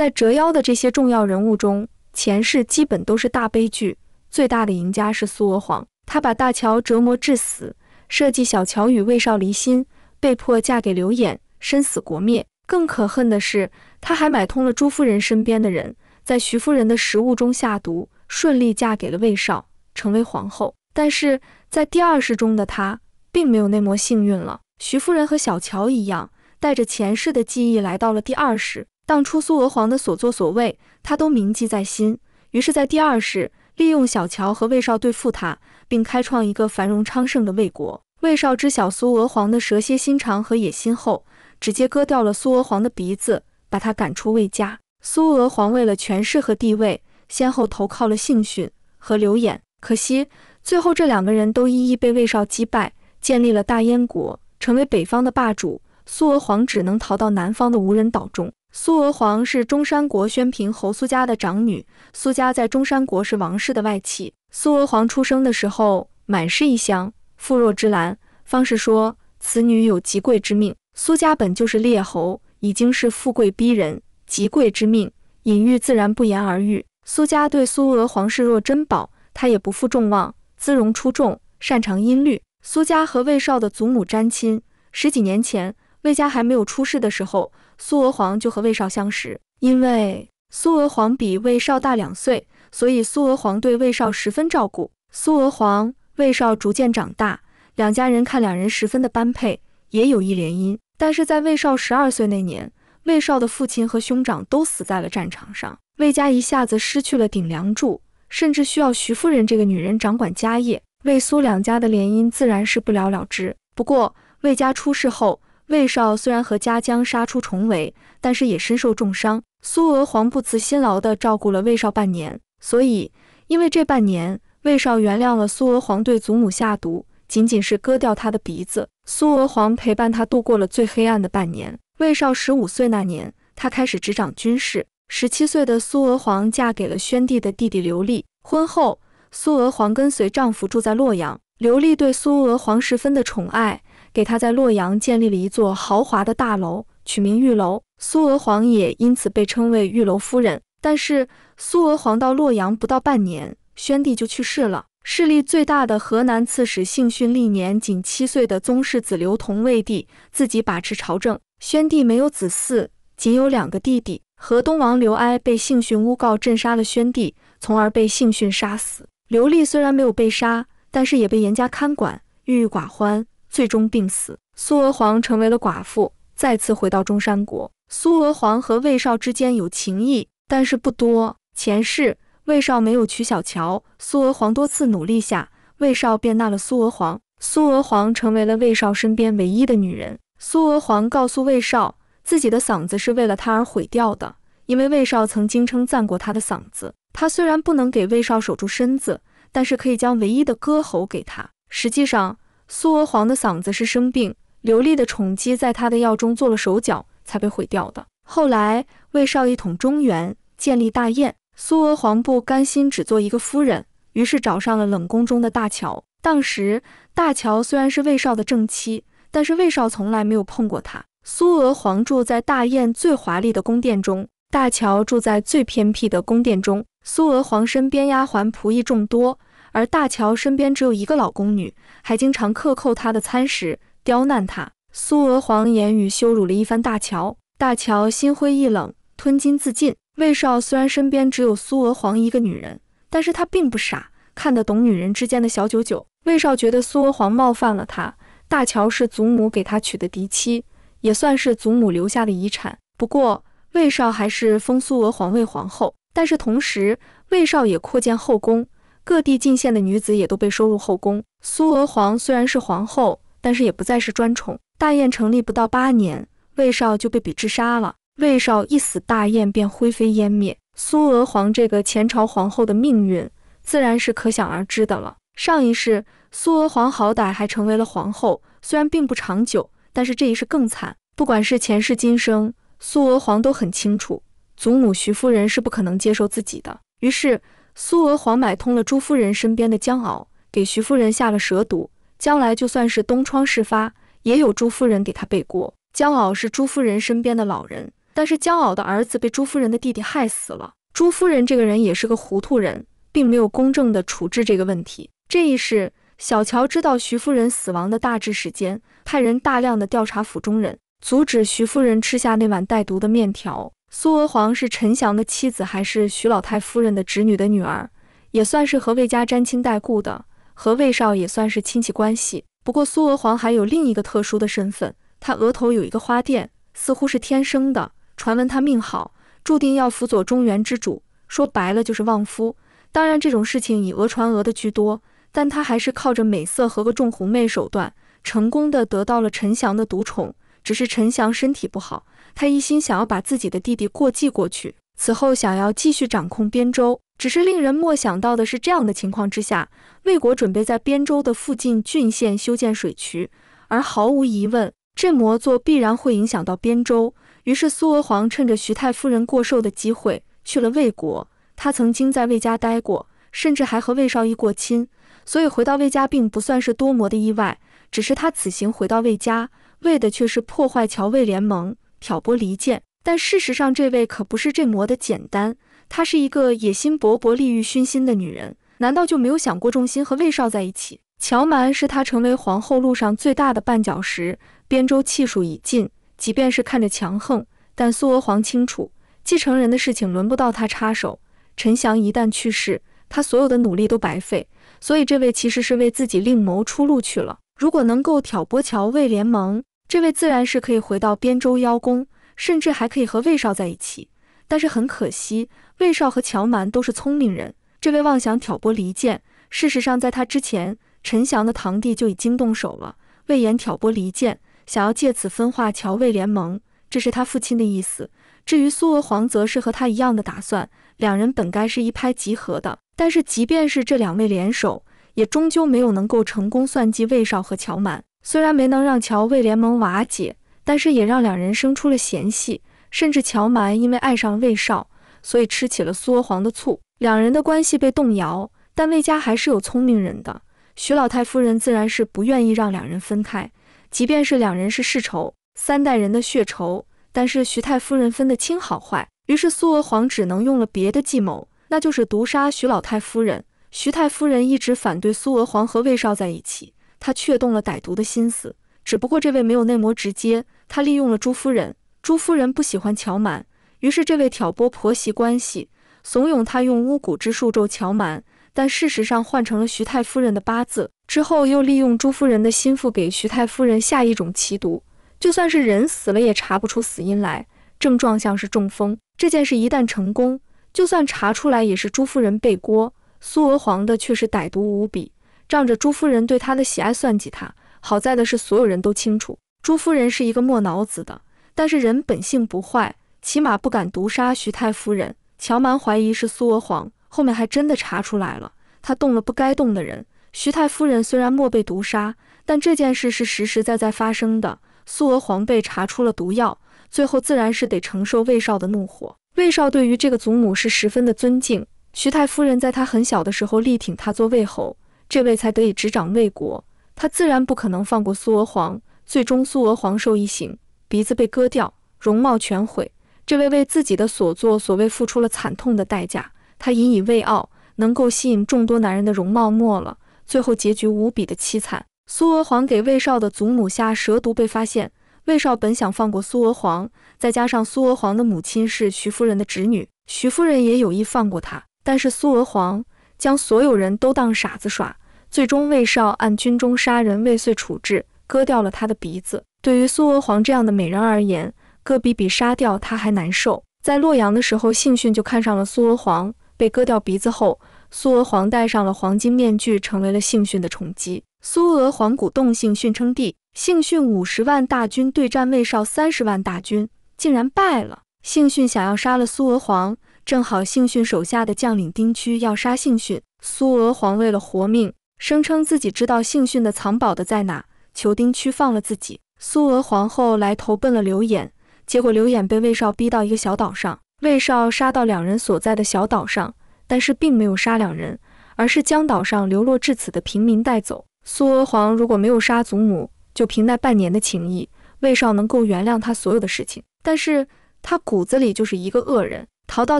在折腰的这些重要人物中，前世基本都是大悲剧，最大的赢家是苏娥皇。他把大乔折磨致死，设计小乔与魏少离心，被迫嫁给刘演，身死国灭。更可恨的是，他还买通了朱夫人身边的人，在徐夫人的食物中下毒，顺利嫁给了魏少，成为皇后。但是在第二世中的他并没有那么幸运了。徐夫人和小乔一样，带着前世的记忆来到了第二世。当初苏娥皇的所作所为，他都铭记在心，于是在第二世利用小乔和魏少对付他，并开创一个繁荣昌盛的魏国。魏少知晓苏娥皇的蛇蝎心肠和野心后，直接割掉了苏娥皇的鼻子，把他赶出魏家。苏娥皇为了权势和地位，先后投靠了幸逊和刘演，可惜最后这两个人都一一被魏少击败，建立了大燕国，成为北方的霸主。苏娥皇只能逃到南方的无人岛中。苏娥皇是中山国宣平侯苏家的长女，苏家在中山国是王室的外戚。苏娥皇出生的时候满是异香，妇若之兰，方士说此女有极贵之命。苏家本就是列侯，已经是富贵逼人，极贵之命，隐喻自然不言而喻。苏家对苏娥皇视若珍宝，她也不负众望，姿容出众，擅长音律。苏家和魏少的祖母沾亲，10几年前魏家还没有出世的时候，苏娥皇就和魏少相识。因为苏娥皇比魏少大2岁，所以苏娥皇对魏少十分照顾。苏娥皇、魏少逐渐长大，两家人看两人十分的般配，也有意联姻。但是在魏少12岁那年，魏少的父亲和兄长都死在了战场上，魏家一下子失去了顶梁柱，甚至需要徐夫人这个女人掌管家业。魏苏两家的联姻自然是不了了之。不过魏家出事后，魏少虽然和家将杀出重围，但是也身受重伤。苏娥皇不辞辛劳地照顾了魏少半年，所以因为这半年，魏少原谅了苏娥皇对祖母下毒，仅仅是割掉他的鼻子。苏娥皇陪伴他度过了最黑暗的半年。魏少15岁那年，他开始执掌军事。17岁的苏娥皇嫁给了宣帝的弟弟刘立。婚后，苏娥皇跟随丈夫住在洛阳。刘立对苏娥皇十分的宠爱，给她在洛阳建立了一座豪华的大楼，取名玉楼。苏娥皇也因此被称为玉楼夫人。但是苏娥皇到洛阳不到半年，宣帝就去世了。势力最大的河南刺史幸逊历年仅7岁的宗室子刘同为帝，自己把持朝政。宣帝没有子嗣，仅有2个弟弟。河东王刘哀被幸逊诬告镇杀了宣帝，从而被幸逊杀死。刘立虽然没有被杀，但是也被严加看管，郁郁寡欢，最终病死。苏娥皇成为了寡妇，再次回到中山国。苏娥皇和魏少之间有情谊，但是不多。前世魏少没有娶小乔，苏娥皇多次努力下，魏少便纳了苏娥皇。苏娥皇成为了魏少身边唯一的女人。苏娥皇告诉魏少，自己的嗓子是为了他而毁掉的，因为魏少曾经称赞过他的嗓子。他虽然不能给魏少守住身子，但是可以将唯一的歌喉给他。实际上，苏娥皇的嗓子是生病，刘立的宠姬在他的药中做了手脚，才被毁掉的。后来，魏少一统中原，建立大燕。苏娥皇不甘心只做一个夫人，于是找上了冷宫中的大乔。当时，大乔虽然是魏少的正妻，但是魏少从来没有碰过她。苏娥皇住在大燕最华丽的宫殿中，大乔住在最偏僻的宫殿中。苏娥皇身边丫鬟仆役众多，而大乔身边只有一个老宫女，还经常克扣她的餐食，刁难她。苏娥皇言语羞辱了一番大乔，大乔心灰意冷，吞金自尽。魏少虽然身边只有苏娥皇一个女人，但是他并不傻，看得懂女人之间的小九九。魏少觉得苏娥皇冒犯了他，大乔是祖母给他娶的嫡妻，也算是祖母留下的遗产。不过魏少还是封苏娥皇为皇后，但是同时魏少也扩建后宫，各地进献的女子也都被收入后宫。苏娥皇虽然是皇后，但是也不再是专宠。大燕成立不到8年，魏少就被比之杀了。魏少一死，大燕便灰飞烟灭。苏娥皇这个前朝皇后的命运自然是可想而知的了。上一世苏娥皇好歹还成为了皇后，虽然并不长久，但是这一世更惨。不管是前世今生，苏娥皇都很清楚，祖母徐夫人是不可能接受自己的。于是苏娥皇买通了朱夫人身边的姜敖，给徐夫人下了蛇毒，将来就算是东窗事发，也有朱夫人给她背锅。姜敖是朱夫人身边的老人，但是骄傲的儿子被朱夫人的弟弟害死了。朱夫人这个人也是个糊涂人，并没有公正地处置这个问题。这一事，小乔知道徐夫人死亡的大致时间，派人大量地调查府中人，阻止徐夫人吃下那碗带毒的面条。苏娥皇是陈祥的妻子，还是徐老太夫人的侄女的女儿，也算是和魏家沾亲带故的，和魏少也算是亲戚关系。不过苏娥皇还有另一个特殊的身份，她额头有一个花钿，似乎是天生的，传闻她命好，注定要辅佐中原之主，说白了就是旺夫。当然这种事情以讹传讹的居多，但她还是靠着美色和个众狐媚手段，成功的得到了陈祥的独宠。只是陈祥身体不好，他一心想要把自己的弟弟过继过去，此后想要继续掌控边州。只是令人莫想到的是，这样的情况之下，魏国准备在边州的附近郡县修建水渠，而毫无疑问，这么做必然会影响到边州。于是苏娥皇趁着徐太夫人过寿的机会去了魏国。他曾经在魏家待过，甚至还和魏少义过亲，所以回到魏家并不算是多么的意外。只是他此行回到魏家，为的却是破坏乔魏联盟，挑拨离间。但事实上这位可不是这么的简单，她是一个野心勃勃、利欲熏心的女人，难道就没有想过重心和魏少在一起？乔蛮是她成为皇后路上最大的绊脚石，边州气数已尽，即便是看着强横，但苏娥皇清楚，继承人的事情轮不到她插手。陈祥一旦去世，她所有的努力都白费，所以这位其实是为自己另谋出路去了。如果能够挑拨乔魏联盟，这位自然是可以回到边州邀功，甚至还可以和魏少在一起。但是很可惜，魏少和乔蛮都是聪明人，这位妄想挑拨离间。事实上在他之前，陈祥的堂弟就已经动手了，魏延挑拨离间，想要借此分化乔魏联盟，这是他父亲的意思。至于苏娥皇则是和他一样的打算，两人本该是一拍即合的，但是即便是这两位联手，也终究没有能够成功算计魏少和乔蛮。虽然没能让乔魏联盟瓦解，但是也让两人生出了嫌隙，甚至乔蛮因为爱上了魏少，所以吃起了苏娥皇的醋，两人的关系被动摇。但魏家还是有聪明人的，徐老太夫人自然是不愿意让两人分开，即便是两人是世仇，3代人的血仇，但是徐太夫人分得清好坏。于是苏娥皇只能用了别的计谋，那就是毒杀徐老太夫人。徐太夫人一直反对苏娥皇和魏少在一起，她却动了歹毒的心思，只不过这位没有内谋直接，她利用了朱夫人。朱夫人不喜欢乔蛮，于是这位挑拨婆媳关系，怂恿她用巫蛊之术咒乔蛮，但事实上换成了徐太夫人的八字。之后又利用朱夫人的心腹给徐太夫人下一种奇毒，就算是人死了也查不出死因来，症状像是中风。这件事一旦成功，就算查出来也是朱夫人背锅，苏娥皇的却是歹毒无比，仗着朱夫人对她的喜爱算计她。好在的是所有人都清楚，朱夫人是一个没脑子的，但是人本性不坏，起码不敢毒杀徐太夫人。乔蛮怀疑是苏娥皇，后面还真的查出来了，他动了不该动的人。徐太夫人虽然没被毒杀，但这件事是实实在在发生的。苏娥皇被查出了毒药，最后自然是得承受魏少的怒火。魏少对于这个祖母是十分的尊敬，徐太夫人在他很小的时候力挺他做魏侯，这位才得以执掌魏国，他自然不可能放过苏娥皇。最终苏娥皇受一刑，鼻子被割掉，容貌全毁。这位为自己的所作所为付出了惨痛的代价，他引以为傲，能够吸引众多男人的容貌没了，最后结局无比的凄惨。苏娥皇给魏少的祖母下蛇毒被发现，魏少本想放过苏娥皇，再加上苏娥皇的母亲是徐夫人的侄女，徐夫人也有意放过他，但是苏娥皇将所有人都当傻子耍，最终魏少按军中杀人未遂处置，割掉了他的鼻子。对于苏娥皇这样的美人而言，割鼻比杀掉他还难受。在洛阳的时候，幸逊就看上了苏娥皇，被割掉鼻子后，苏娥皇戴上了黄金面具，成为了幸逊的宠姬。苏娥皇鼓动幸逊称帝，幸逊50万大军对战魏少30万大军，竟然败了。幸逊想要杀了苏娥皇，正好幸逊手下的将领丁区要杀幸逊，苏娥皇为了活命，声称自己知道幸逊的藏宝的在哪，求丁区放了自己。苏娥皇后来投奔了刘演，结果刘演被魏少逼到一个小岛上，魏少杀到两人所在的小岛上，但是并没有杀两人，而是将岛上流落至此的平民带走。苏娥皇如果没有杀祖母，就凭那半年的情谊，魏少能够原谅他所有的事情。但是他骨子里就是一个恶人。逃到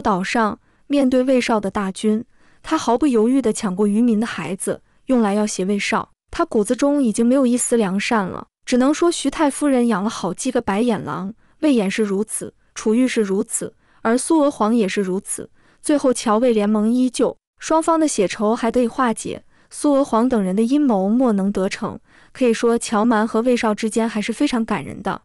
岛上，面对魏少的大军，他毫不犹豫地抢过渔民的孩子，用来要挟魏少。他骨子中已经没有一丝良善了。只能说徐太夫人养了好几个白眼狼，魏延是如此，楚玉是如此，而苏娥皇也是如此。最后乔魏联盟依旧，双方的血仇还得以化解，苏娥皇等人的阴谋莫能得逞。可以说乔蛮和魏少之间还是非常感人的。